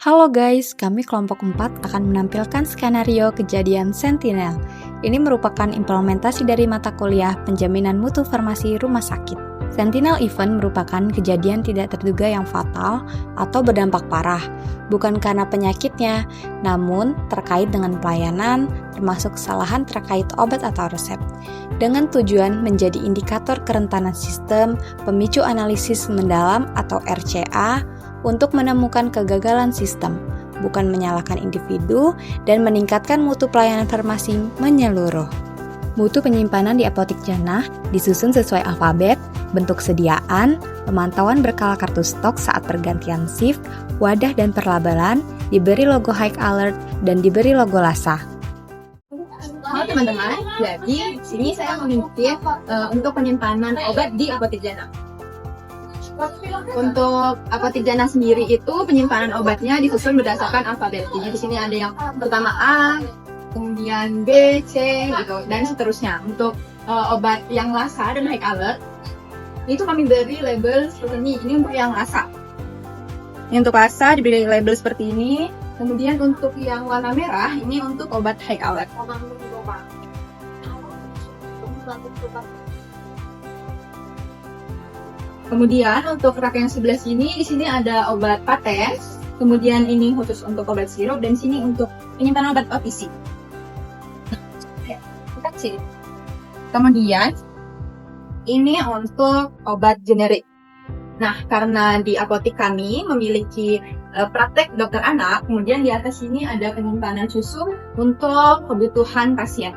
Halo guys, kami kelompok 4 akan menampilkan skenario kejadian Sentinel. Ini merupakan implementasi dari mata kuliah Penjaminan Mutu Farmasi Rumah Sakit. Sentinel event merupakan kejadian tidak terduga yang fatal atau berdampak parah, bukan karena penyakitnya, namun terkait dengan pelayanan, termasuk kesalahan terkait obat atau resep, dengan tujuan menjadi indikator kerentanan sistem, pemicu analisis mendalam atau RCA, untuk menemukan kegagalan sistem, bukan menyalahkan individu, dan meningkatkan mutu pelayanan farmasi menyeluruh. Mutu penyimpanan di apotik Jannah disusun sesuai alfabet, bentuk sediaan, pemantauan berkala kartu stok saat pergantian shift, wadah dan perlabelan, diberi logo High Alert, dan diberi logo LASA. Halo teman-teman, jadi sini saya memimpin untuk penyimpanan obat di apotik Jannah. Untuk apotik Jannah sendiri itu penyimpanan obatnya disusun berdasarkan alfabet. Jadi di sini ada yang pertama A, kemudian B, C, gitu, dan seterusnya. Untuk obat yang LASA dan High Alert itu kami beri label seperti ini. Ini untuk yang LASA. Untuk LASA diberi label seperti ini. Kemudian untuk yang warna merah ini untuk obat High Alert. Kemudian untuk rak yang sebelah sini, di sini ada obat pates. Kemudian ini khusus untuk obat sirup dan sini untuk penyimpanan obat OTC. Kemudian ini untuk obat generik. Nah, karena di apotik kami memiliki praktek dokter anak, kemudian di atas sini ada penyimpanan susu untuk kebutuhan pasien.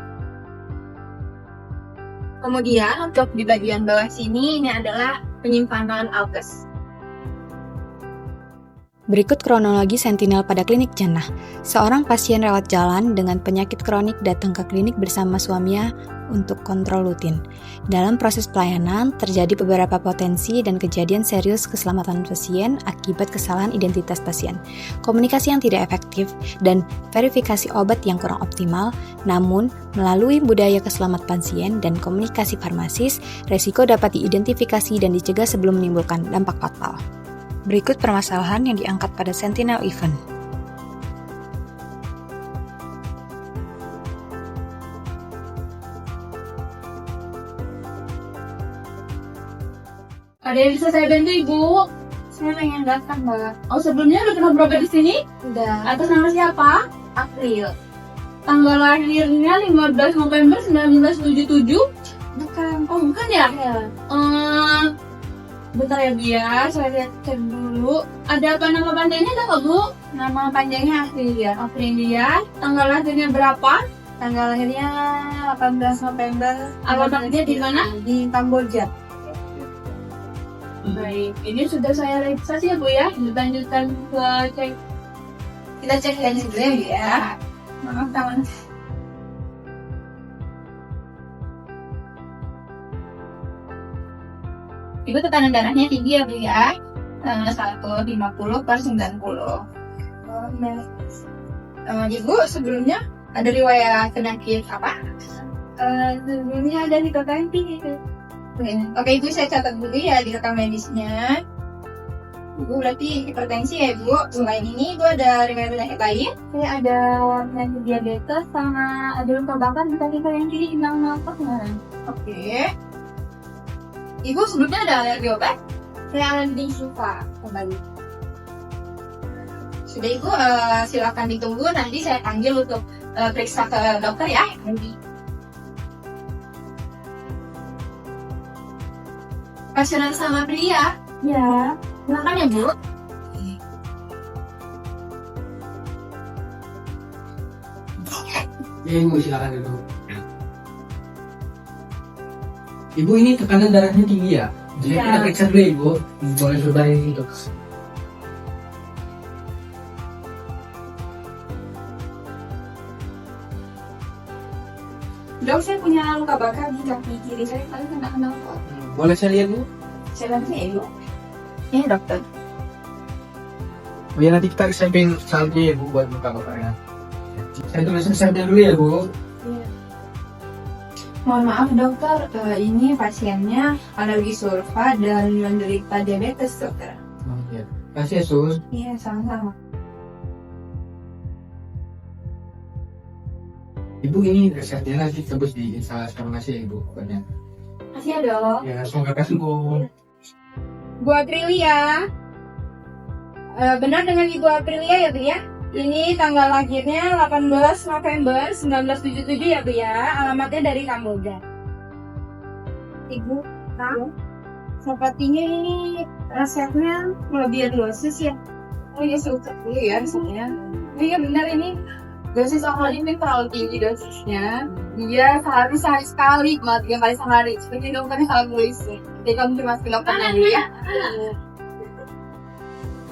Kemudian untuk di bagian bawah sini ini adalah penyimpanan alkes. Berikut kronologi Sentinel pada klinik Jannah. Seorang pasien rawat jalan dengan penyakit kronik datang ke klinik bersama suaminya untuk kontrol rutin. Dalam proses pelayanan, terjadi beberapa potensi dan kejadian serius keselamatan pasien akibat kesalahan identitas pasien, komunikasi yang tidak efektif, dan verifikasi obat yang kurang optimal. Namun, melalui budaya keselamatan pasien dan komunikasi farmasis, resiko dapat diidentifikasi dan dicegah sebelum menimbulkan dampak fatal. Berikut permasalahan yang diangkat pada Sentinel event. Ada yang bisa saya bantu, Ibu? Saya pengen daftar, Mbak. Oh, sebelumnya udah pernah berobat di sini? Udah. Atas nama siapa? April. Tanggal lahirnya 15 November 1977? Bukan. Oh, bukan ya? Iya. Bentar ya, Bia. Saya cek dulu. Ada apa nama panjangnya enggak, Bu? Nama panjangnya Aprilia. Aprilia. Tanggal lahirnya berapa? Tanggal lahirnya 18 November. Alamatnya di mana? Di Kamboja. Baik, ini sudah saya registrasi ya, Bu ya. Lanjutkan ke cek. Kita cek lagi dulu ya. Maaf, tangan. Ibu tekanan darahnya tinggi ya, Bu ya. 150/90. Ibu sebelumnya ada riwayat penyakit apa? Sebelumnya ada hipertensi. Oke, Ibu saya catat dulu ya di rekam medisnya. Ibu berarti hipertensi ya, Ibu. Selain ini, Ibu ada riwayat penyakit lain? Saya ada penyakit diabetes sama ada luka bakar di kaki kanan kiri hilang nafas. Oke. Ibu sebelumnya ada alergi obat? Saya alergi sulfa kembali. Sudah, Ibu, silakan ditunggu. Nanti saya panggil untuk periksa ke dokter ya. Pasien sama pria? Ya. Silakan ya, Bu. Ya, Ibu, silakan dulu. Ibu, ini tekanan darahnya tinggi ya? Jadi kita periksa dulu, Ibu. Boleh coba ini untuk Dok, saya punya luka bakar di kaki kiri saya. Kali kena kenapa? boleh saya lihat, Bu? Saya bantu ya, Ibu. Ini dokter. Oh ya, nanti kita samping salju ya, Bu, buat luka bakarnya. Saya tulisin sampel dulu ya, Bu. Iya. Mohon maaf dokter, ini pasiennya alergi sulfa dan menderita diabetes, dokter. Oh, iya. Kasih ya, Sus. Iya, sama-sama. Ibu ini resepnya nanti tebus di instalasi farmasi ya Ibu pokoknya. Kasih ya dong. Ya semoga sembuh. Bu Aprilia. Benar dengan Ibu Aprilia ya Bu ya? Ini tanggal lahirnya 18 November 1977 ya Bu ya. Alamatnya dari Kamboja. Ibu, sepertinya ini resepnya kelebihan dosis ya. Oh iya, saya dulu ya resepnya. Iya benar, ini dosis ovalin terlalu tinggi dosisnya. Dia sehari sekali, 3 kali sehari. Seperti dokternya salah nulis. Jadi kamu dimasukin dokternya dulu ya.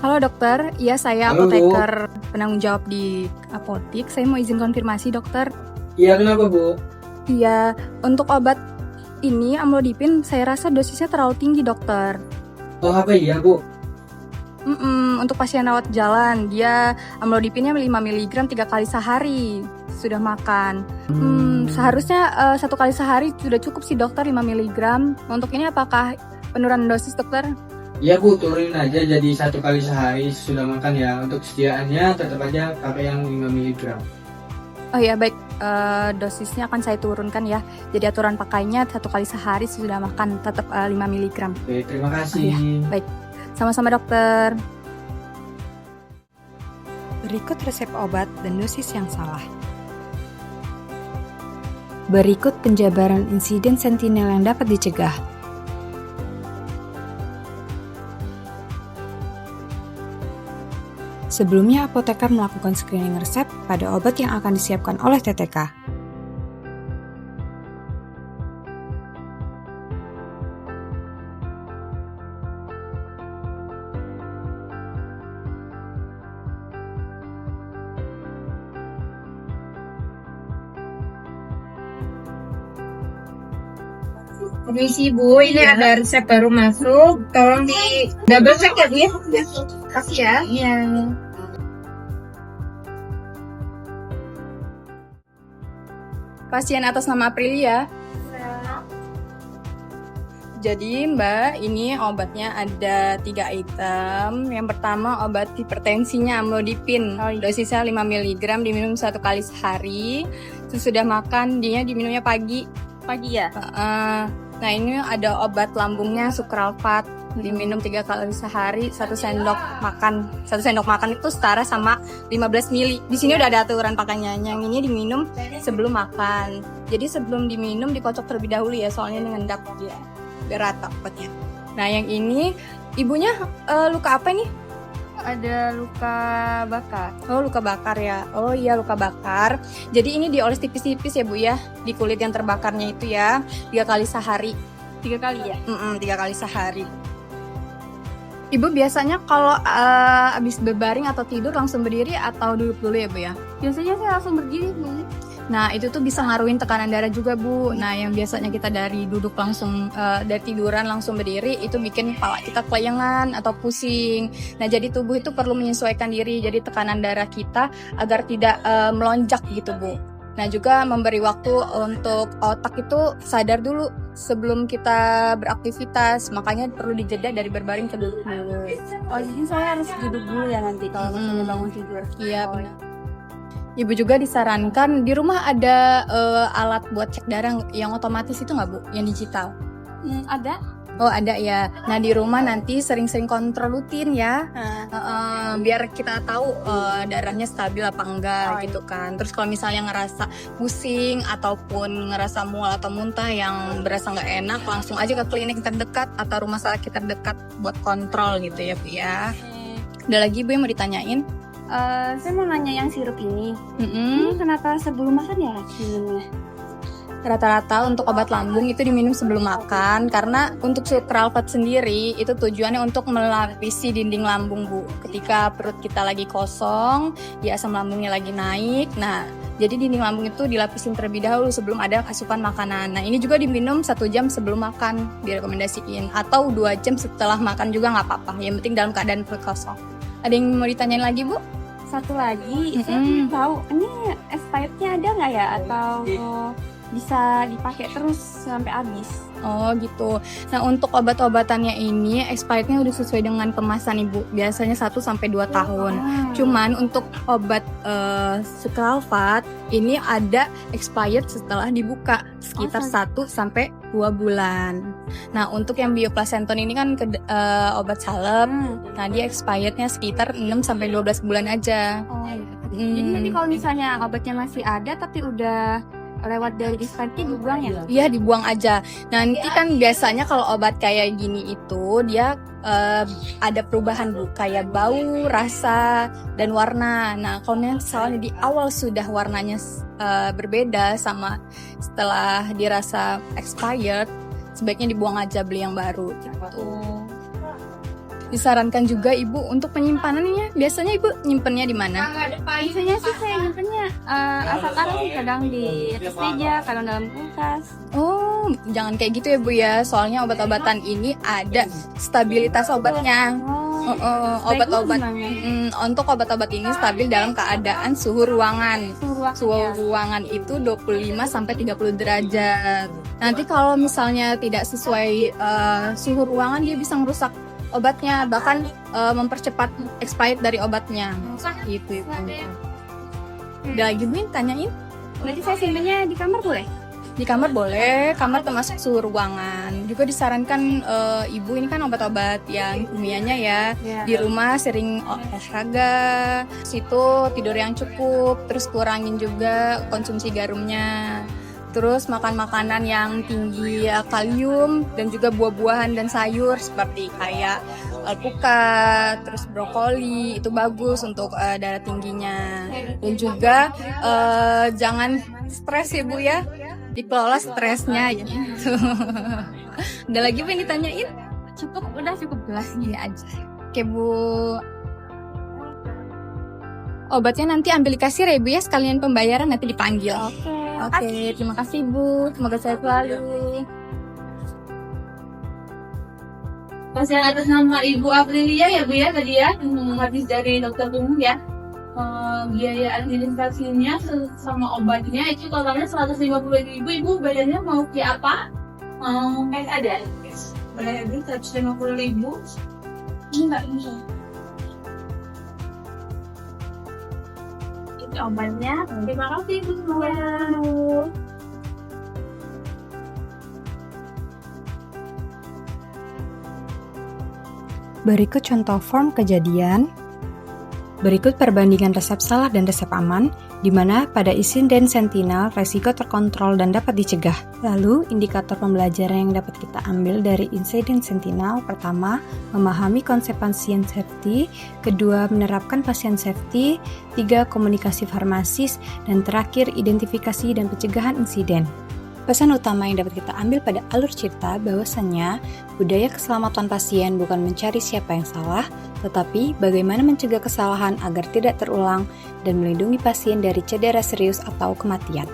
Halo dokter, iya saya Halo, Bu. apoteker penanggung jawab di apotik. Saya mau izin konfirmasi dokter. Iya kenapa Bu? Iya, untuk obat ini amlodipin saya rasa dosisnya terlalu tinggi dokter. Oh apa iya Bu? Untuk pasien rawat jalan, dia amlodipinnya 5 mg 3 kali sehari sudah makan. Seharusnya 1 kali sehari sudah cukup sih dokter 5 mg. Untuk ini apakah penurunan dosis dokter? Iya Bu, turunin aja jadi 1 kali sehari sudah makan ya. Untuk sediaannya tetap aja pakai yang 5 mg. Oh ya baik, dosisnya akan saya turunkan ya. Jadi aturan pakainya 1 kali sehari sudah makan tetap 5 mg. Oke, terima kasih. Oh, iya. Baik, sama-sama dokter. Berikut resep obat dan dosis yang salah. Berikut penjabaran insiden sentinel yang dapat dicegah. Sebelumnya, apoteker melakukan screening resep pada obat yang akan disiapkan oleh TTK. Permisi Bu, ini ada resep baru masuk. Tolong di double check ya Bu ya. Kasih ya. Iya. Pasien atas nama Aprilia. Jadi Mbak, ini obatnya ada 3 item. Yang pertama obat hipertensinya amlodipin. Dosisnya 5 mg diminum 1 kali sehari. Sesudah makan dia diminumnya pagi ya. Nah ini ada obat lambungnya sukralfat, diminum 3 kali sehari, 1 sendok makan. 1 sendok makan itu setara sama 15 ml. Di sini udah ada aturan pakainya. Yang ini diminum sebelum makan. Jadi sebelum diminum dikocok terlebih dahulu ya, soalnya dengan dap dia biar rata obatnya. Nah yang ini ibunya luka apa nih? Ada luka bakar. Oh luka bakar ya. Oh iya luka bakar. Jadi ini dioles tipis-tipis ya Bu ya, di kulit yang terbakarnya itu ya. 3 kali sehari. 3 kali ya? 3 kali sehari. Ibu biasanya kalau abis berbaring atau tidur langsung berdiri atau duduk dulu ya Bu ya? Biasanya saya langsung berdiri Bu. Nah itu tuh bisa ngaruhin tekanan darah juga Bu. Nah yang biasanya kita dari duduk langsung, dari tiduran langsung berdiri, itu bikin kepala kita kelayangan atau pusing. Nah jadi tubuh itu perlu menyesuaikan diri, jadi tekanan darah kita agar tidak melonjak gitu Bu. Nah juga memberi waktu untuk otak itu sadar dulu sebelum kita beraktivitas, makanya perlu dijeda dari berbaring ke duduk dulu. Oh jadi saya harus duduk dulu ya nanti kalau misalnya bangun tidur. Iya benar. Ibu juga disarankan di rumah ada alat buat cek darah yang otomatis itu nggak Bu? Yang digital? Ada. Oh ada ya. Nah di rumah nanti sering-sering kontrol rutin ya, biar kita tahu darahnya stabil apa enggak gitu kan. Terus kalau misalnya ngerasa pusing ataupun ngerasa mual atau muntah yang berasa nggak enak, langsung aja ke klinik terdekat atau rumah sakit terdekat buat kontrol gitu ya Bu ya. Ada lagi Bu yang mau ditanyain? Saya mau nanya yang sirup ini. Ini kenapa sebelum makan ya minumnya? Rata-rata untuk obat lambung itu diminum sebelum makan, karena untuk sukralfat sendiri itu tujuannya untuk melapisi dinding lambung Bu. Ketika perut kita lagi kosong, di asam lambungnya lagi naik. Nah, jadi dinding lambung itu dilapisin terlebih dahulu sebelum ada asupan makanan. Nah, ini juga diminum 1 jam sebelum makan direkomendasiin, atau 2 jam setelah makan juga nggak apa-apa. Yang penting dalam keadaan perut kosong. Ada yang mau ditanyain lagi Bu? Satu lagi, saya ingin tahu ini expirednya ada nggak ya atau bisa dipakai terus sampai habis. Oh gitu. Nah untuk obat-obatannya ini expirednya udah sesuai dengan kemasan Ibu. Biasanya 1-2 tahun. Cuman untuk obat sucralfate ini ada expired setelah dibuka sekitar 1-2 bulan. Nah untuk yang bioplacenton ini kan obat salep. Nah dia expirednya sekitar 6-12 bulan aja. Oh iya. Jadi nanti kalau misalnya obatnya masih ada tapi udah lewat dari expired dibuang ya? Iya dibuang aja. Nanti kan biasanya kalau obat kayak gini itu dia ada perubahan Bu, kayak bau, rasa, dan warna. Nah kalau misalnya di awal sudah warnanya berbeda sama setelah dirasa expired, sebaiknya dibuang aja, beli yang baru gitu. Disarankan juga Ibu untuk penyimpanannya. Biasanya Ibu nyimpennya di mana? Biasanya sih saya nyimpennya asal-asal sih, kadang di atas meja, kadang dalam kulkas. Oh, jangan kayak gitu ya Bu ya. Soalnya obat-obatan ini ada stabilitas obatnya. Obat-obat untuk obat-obat ini stabil dalam keadaan suhu ruangan. Suhu ruangan itu 25-30 derajat. Nanti kalau misalnya tidak sesuai suhu ruangan, dia bisa merusak obatnya, bahkan mempercepat expired dari obatnya. Gitu. Udah lagi Bu tanyain? Berarti saya simpennya di kamar boleh? Di kamar boleh, kamar termasuk suhu ruangan. Juga disarankan Ibu ini kan obat-obat yang kimianya ya. Di rumah sering olahraga, situ tidur yang cukup, terus kurangin juga konsumsi garumnya. Terus makan makanan yang tinggi kalium dan juga buah-buahan dan sayur seperti kayak alpukat, terus brokoli, itu bagus untuk darah tingginya. Dan juga jangan stres ya Bu ya, dikelola stresnya ya. Ada lagi Bu yang ditanyain? Udah cukup jelas Ini aja. Oke Bu. Obatnya nanti ambil di kasir ya Bu ya, sekalian pembayaran nanti dipanggil. Oke, terima kasih Bu. Semoga sehat selalu. Pasien atas nama Ibu Aprilia ya Bu ya tadi ya, habis dari dokter umum ya. Biaya administrasinya sama obatnya itu totalnya 150.000. Ibu badannya mau kayak apa? Ada. Badannya 150.000. Enggak bisa. Obatnya. Terima kasih Bu. Berikut contoh form kejadian. Berikut perbandingan resep salah dan resep aman, di mana pada insiden sentinel resiko terkontrol dan dapat dicegah. Lalu, indikator pembelajaran yang dapat kita ambil dari insiden sentinel: pertama, memahami konsep pasien safety; kedua, menerapkan pasien safety; tiga, komunikasi farmasis; dan terakhir, identifikasi dan pencegahan insiden. Pesan utama yang dapat kita ambil pada alur cerita bahwasannya budaya keselamatan pasien bukan mencari siapa yang salah, tetapi bagaimana mencegah kesalahan agar tidak terulang dan melindungi pasien dari cedera serius atau kematian.